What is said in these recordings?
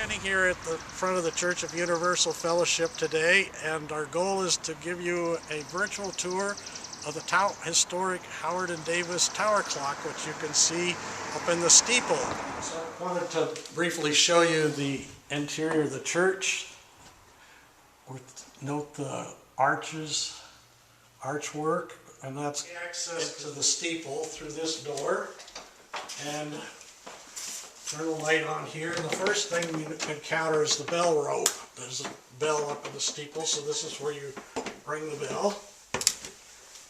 Standing here at the front of the Church of Universal Fellowship today, and our goal is to give you a virtual tour of the historic Howard and Davis tower clock, which you can see up in the steeple. So I wanted to briefly show you the interior of the church. Note the archwork, and that's access to the steeple through this door. And turn the light on here, and the first thing you encounter is the bell rope. There's a bell up in the steeple, so this is where you ring the bell.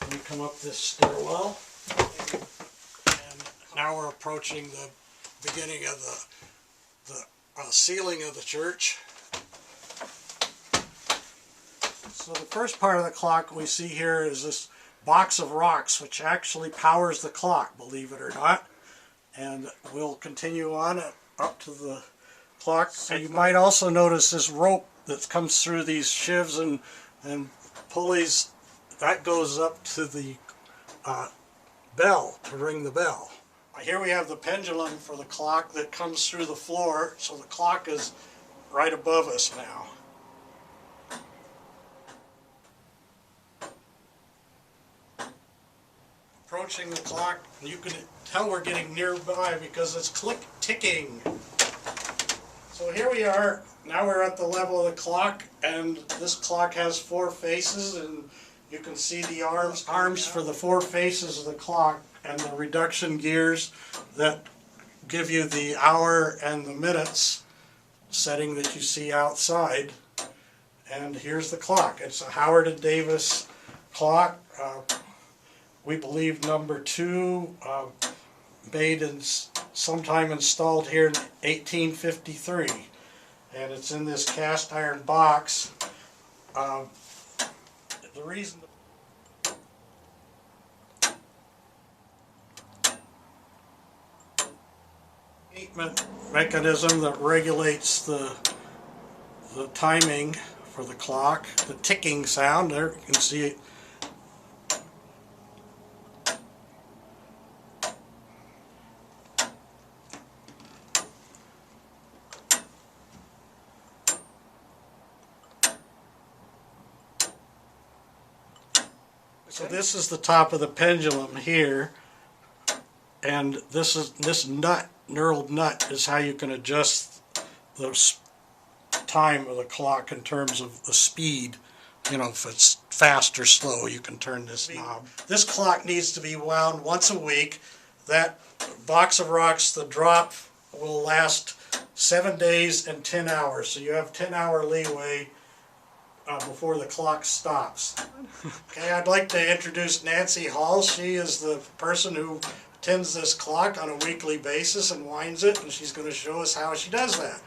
And you come up this stairwell, and now we're approaching the beginning of the ceiling of the church. So the first part of the clock we see here is this box of rocks, which actually powers the clock, believe it or not. And we'll continue on up to the clock. So you might also notice this rope that comes through these sheaves and pulleys. That goes up to the bell, to ring the bell. Here we have the pendulum for the clock that comes through the floor, so the clock is right above us now. Approaching the clock, you can tell we're getting nearby because it's ticking. So here we are, now we're at the level of the clock, and this clock has 4 faces, and you can see the arms for the 4 faces of the clock and the reduction gears that give you the hour and the minutes setting that you see outside. And here's the clock. It's a Howard and Davis clock. We believe number 2, made and sometime installed here in 1853, and it's in this cast iron box. The reason mechanism that regulates the timing for the clock, the ticking sound, there you can see it. So this is the top of the pendulum here, and this knurled nut is how you can adjust the time of the clock in terms of the speed. You know, if it's fast or slow, you can turn this knob. This clock needs to be wound once a week. That box of rocks, the drop, will last 7 days and 10 hours, so you have 10-hour leeway before the clock stops. Okay, I'd like to introduce Nancy Hall. She is the person who tends this clock on a weekly basis and winds it, and she's going to show us how she does that.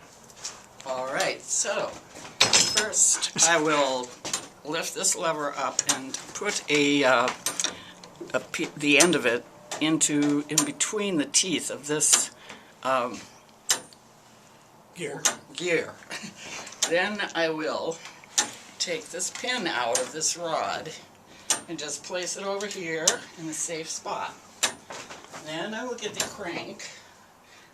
All right, so first I will lift this lever up and put the end of it in between the teeth of this gear. Then I will take this pin out of this rod and just place it over here in a safe spot. Then I will get the crank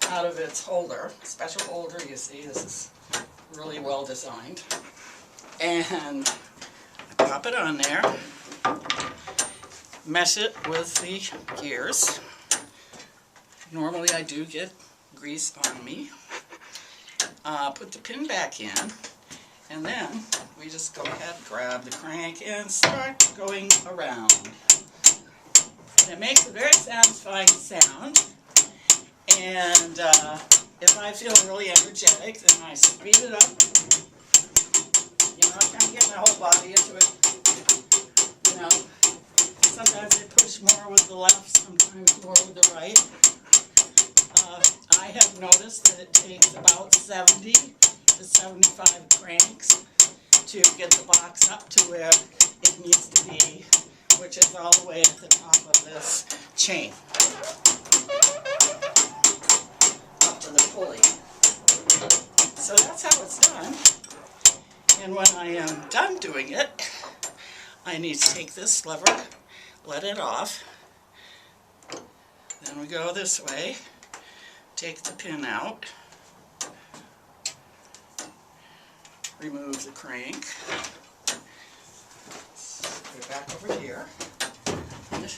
out of its holder, special holder, you see, this is really well designed, and I pop it on there, mesh it with the gears. Normally I do get grease on me. Put the pin back in, and then we just go ahead, grab the crank, and start going around. And it makes a very satisfying sound, and if I feel really energetic, then I speed it up. You know, I kind of get my whole body into it. You know, sometimes I push more with the left, sometimes more with the right. I have noticed that it takes about 70 to 75 cranks to get the box up to where it needs to be, which is all the way at the top of this chain, up to the pulley. So that's how it's done. And when I am done doing it, I need to take this lever, let it off, then we go this way, take the pin out, remove the crank. Put it back over here on the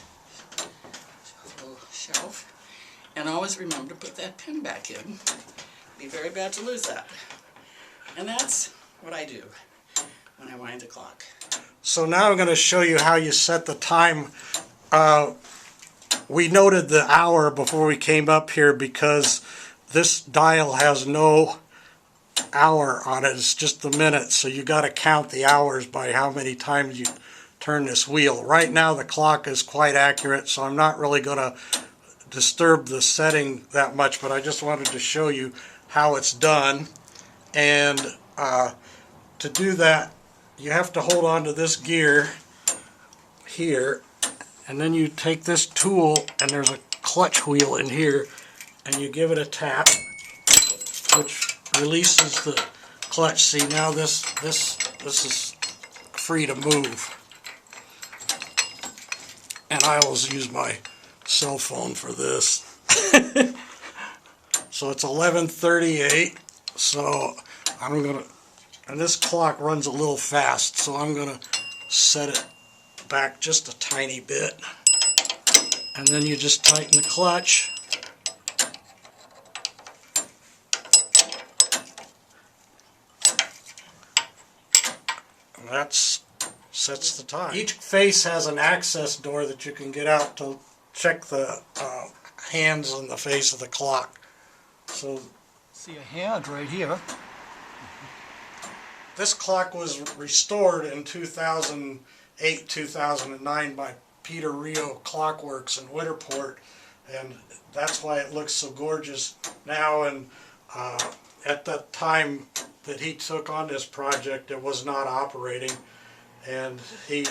little shelf. And always remember to put that pin back in. It'd be very bad to lose that. And that's what I do when I wind the clock. So now I'm going to show you how you set the time. We noted the hour before we came up here because this dial has no hour on it. It's just the minutes. So you got to count the hours by how many times you turn this wheel. Right now the clock is quite accurate, so I'm not really going to disturb the setting that much, but I just wanted to show you how it's done. And to do that, you have to hold on to this gear here, and then you take this tool, and there's a clutch wheel in here, and you give it a tap, which releases the clutch. See, now this is free to move. And I always use my cell phone for this. So it's 11:38. So I'm gonna, and this clock runs a little fast, so I'm gonna set it back just a tiny bit, and then you just tighten the clutch. And that sets the time. Each face has an access door that you can get out to check the hands on the face of the clock. So see a hand right here. this clock was restored in 2008-2009 by Peter Rio Clockworks in Winterport, and that's why it looks so gorgeous now. And at the time that he took on this project, it was not operating, and he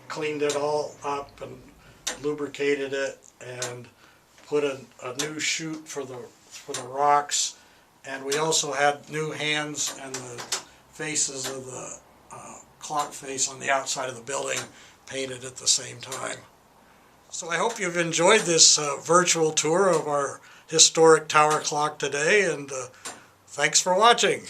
cleaned it all up and lubricated it and put a new chute for the rocks, and we also had new hands and the faces of the clock face on the outside of the building painted at the same time. So I hope you've enjoyed this virtual tour of our historic tower clock today, and thanks for watching.